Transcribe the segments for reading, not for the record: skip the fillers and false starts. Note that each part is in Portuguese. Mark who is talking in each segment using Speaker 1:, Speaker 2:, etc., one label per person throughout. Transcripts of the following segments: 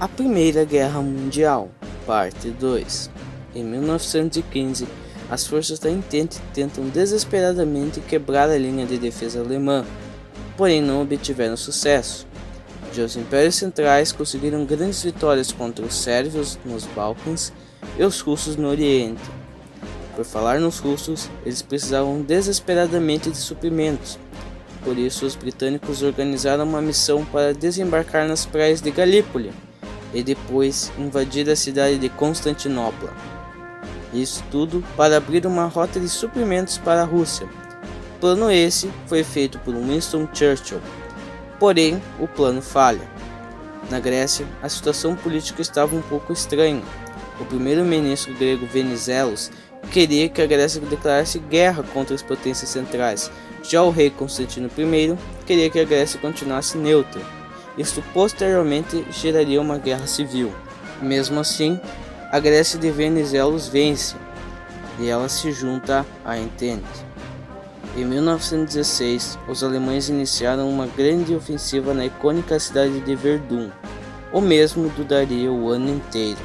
Speaker 1: A Primeira Guerra Mundial, Parte 2. Em 1915, as forças da Entente tentam desesperadamente quebrar a linha de defesa alemã, porém não obtiveram sucesso. Já os impérios centrais conseguiram grandes vitórias contra os sérvios nos Balcãs e os russos no Oriente. Por falar nos russos, eles precisavam desesperadamente de suprimentos. Por isso, os britânicos organizaram uma missão para desembarcar nas praias de Galípoli e depois invadir a cidade de Constantinopla. Isso tudo para abrir uma rota de suprimentos para a Rússia. Plano esse foi feito por Winston Churchill. Porém, o plano falha. Na Grécia, a situação política estava um pouco estranha. O primeiro-ministro grego Venizelos queria que a Grécia declarasse guerra contra as potências centrais. Já o rei Constantino I queria que a Grécia continuasse neutra. Isto posteriormente geraria uma guerra civil. Mesmo assim, a Grécia de Venizelos vence e ela se junta à Entente. Em 1916, os alemães iniciaram uma grande ofensiva na icônica cidade de Verdun. O mesmo duraria o ano inteiro.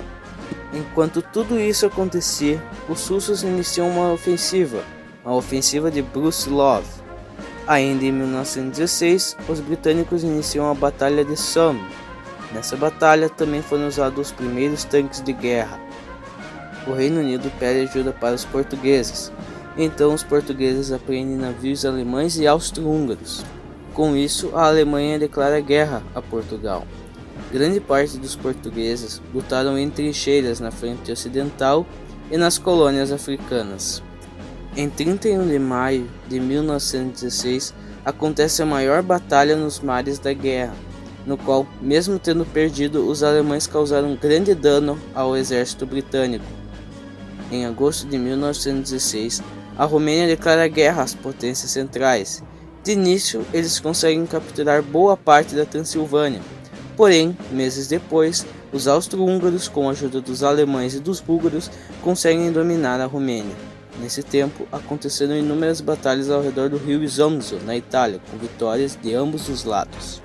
Speaker 1: Enquanto tudo isso acontecia, os russos iniciam uma ofensiva de Brusilov. Ainda em 1916, os britânicos iniciam a Batalha de Somme. Nessa batalha também foram usados os primeiros tanques de guerra. O Reino Unido pede ajuda para os portugueses. Então os portugueses apreendem navios alemães e austro-húngaros. Com isso, a Alemanha declara guerra a Portugal. Grande parte dos portugueses lutaram em trincheiras na frente ocidental e nas colônias africanas. Em 31 de maio de 1916, acontece a maior batalha nos mares da guerra, no qual, mesmo tendo perdido, os alemães causaram grande dano ao exército britânico. Em agosto de 1916, a Romênia declara guerra às potências centrais. De início, eles conseguem capturar boa parte da Transilvânia. Porém, meses depois, os austro-húngaros, com a ajuda dos alemães e dos búlgaros, conseguem dominar a Romênia. Nesse tempo, aconteceram inúmeras batalhas ao redor do rio Isonzo, na Itália, com vitórias de ambos os lados.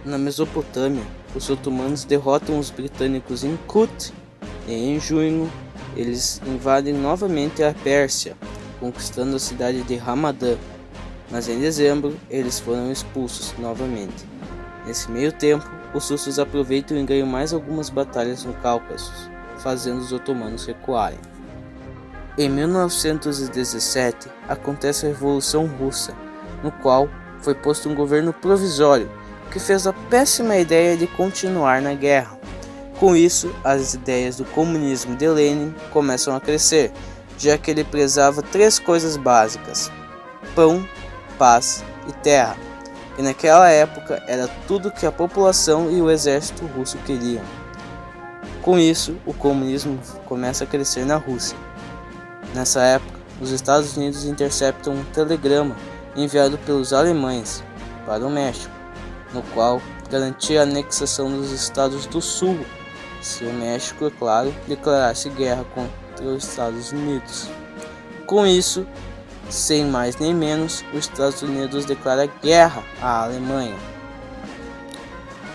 Speaker 1: Na Mesopotâmia, os otomanos derrotam os britânicos em Kut, e em junho, eles invadem novamente a Pérsia, conquistando a cidade de Hamadã, mas em dezembro eles foram expulsos novamente. Nesse meio tempo, os russos aproveitam e ganham mais algumas batalhas no Cáucaso, fazendo os otomanos recuarem. Em 1917, acontece a Revolução Russa, no qual foi posto um governo provisório, que fez a péssima ideia de continuar na guerra. Com isso, as ideias do comunismo de Lenin começam a crescer, já que ele prezava três coisas básicas: pão, paz e terra, e naquela época era tudo que a população e o exército russo queriam. Com isso, o comunismo começa a crescer na Rússia. Nessa época, os Estados Unidos interceptam um telegrama enviado pelos alemães para o México, no qual garantia a anexação dos estados do Sul, se o México, é claro, declarasse guerra contra os Estados Unidos. Com isso, sem mais nem menos, os Estados Unidos declara guerra à Alemanha.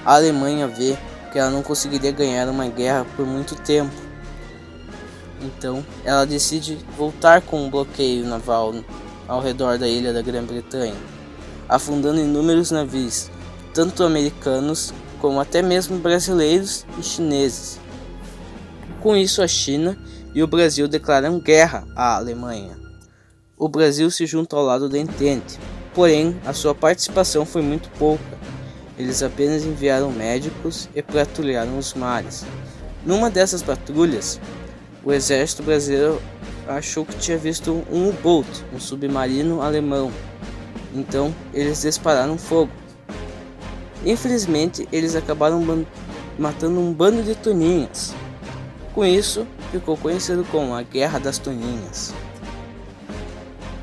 Speaker 1: A Alemanha vê que ela não conseguiria ganhar uma guerra por muito tempo. Então, ela decide voltar com um bloqueio naval ao redor da ilha da Grã-Bretanha, afundando inúmeros navios, tanto americanos como até mesmo brasileiros e chineses. Com isso, a China e o Brasil declaram guerra à Alemanha. O Brasil se junta ao lado da Entente, porém a sua participação foi muito pouca. Eles apenas enviaram médicos e patrulharam os mares. Numa dessas patrulhas, o exército brasileiro achou que tinha visto um U-Boot, um submarino alemão. Então, eles dispararam fogo. Infelizmente, eles acabaram matando um bando de toninhas. Com isso, ficou conhecido como a Guerra das Toninhas.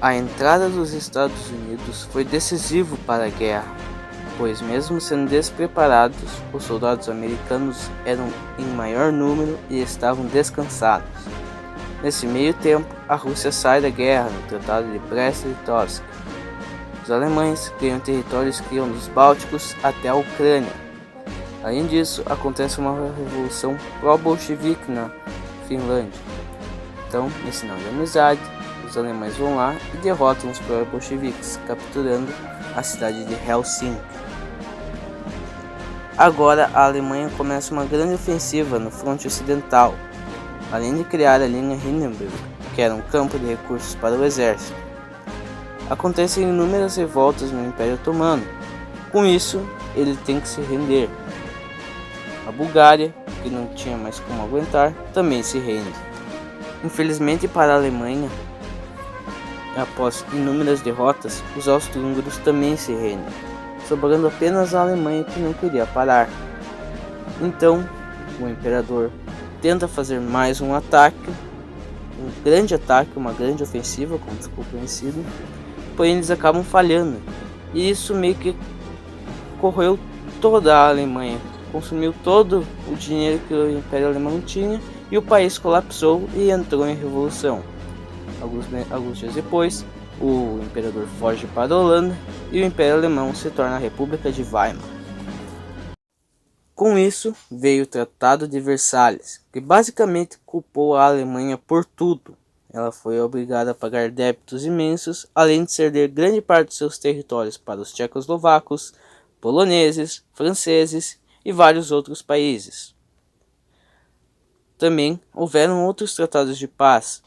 Speaker 1: A entrada dos Estados Unidos foi decisivo para a guerra, pois mesmo sendo despreparados, os soldados americanos eram em maior número e estavam descansados. Nesse meio tempo, a Rússia sai da guerra no Tratado de Brest-Litovsk. Os alemães ganham territórios que iam dos Bálticos até a Ucrânia. Além disso, acontece uma revolução pró-bolchevique na Finlândia. Então, em sinal de amizade, os alemães vão lá e derrotam os pró-bolcheviques, capturando a cidade de Helsinki. Agora, a Alemanha começa uma grande ofensiva no fronte ocidental, além de criar a linha Hindenburg, que era um campo de recursos para o exército. Acontecem inúmeras revoltas no Império Otomano. Com isso, ele tem que se render. A Bulgária, que não tinha mais como aguentar, também se rende. Infelizmente para a Alemanha, após inúmeras derrotas, os austro-húngaros também se rendem, sobrando apenas a Alemanha, que não queria parar. Então, o imperador tenta fazer mais um ataque, uma grande ofensiva, como ficou conhecido, porém eles acabam falhando, e isso meio que corroeu toda a Alemanha, consumiu todo o dinheiro que o Império Alemão tinha, e o país colapsou e entrou em revolução. Alguns dias depois, o imperador foge para a Holanda e o Império Alemão se torna a República de Weimar. Com isso, veio o Tratado de Versalhes, que basicamente culpou a Alemanha por tudo. Ela foi obrigada a pagar débitos imensos, além de ceder grande parte de seus territórios para os tchecoslovacos, poloneses, franceses e vários outros países. Também houveram outros tratados de paz,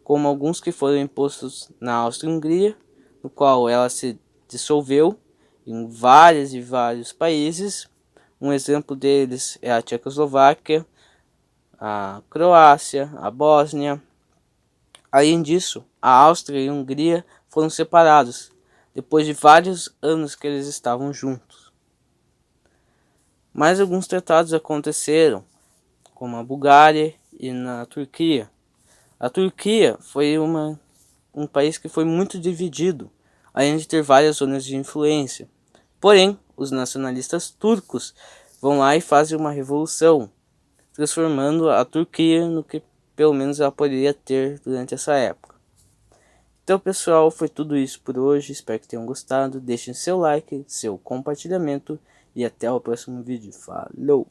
Speaker 1: como alguns que foram impostos na Áustria-Hungria, no qual ela se dissolveu em vários países. Um exemplo deles é a Tchecoslováquia, a Croácia, a Bósnia. Além disso, a Áustria e a Hungria foram separados, depois de vários anos que eles estavam juntos. Mais alguns tratados aconteceram, como a Bulgária e na Turquia. A Turquia foi um país que foi muito dividido, além de ter várias zonas de influência. Porém, os nacionalistas turcos vão lá e fazem uma revolução, transformando a Turquia no que pelo menos ela poderia ter durante essa época. Então, pessoal, foi tudo isso por hoje. Espero que tenham gostado. Deixem seu like, seu compartilhamento e até o próximo vídeo. Falou!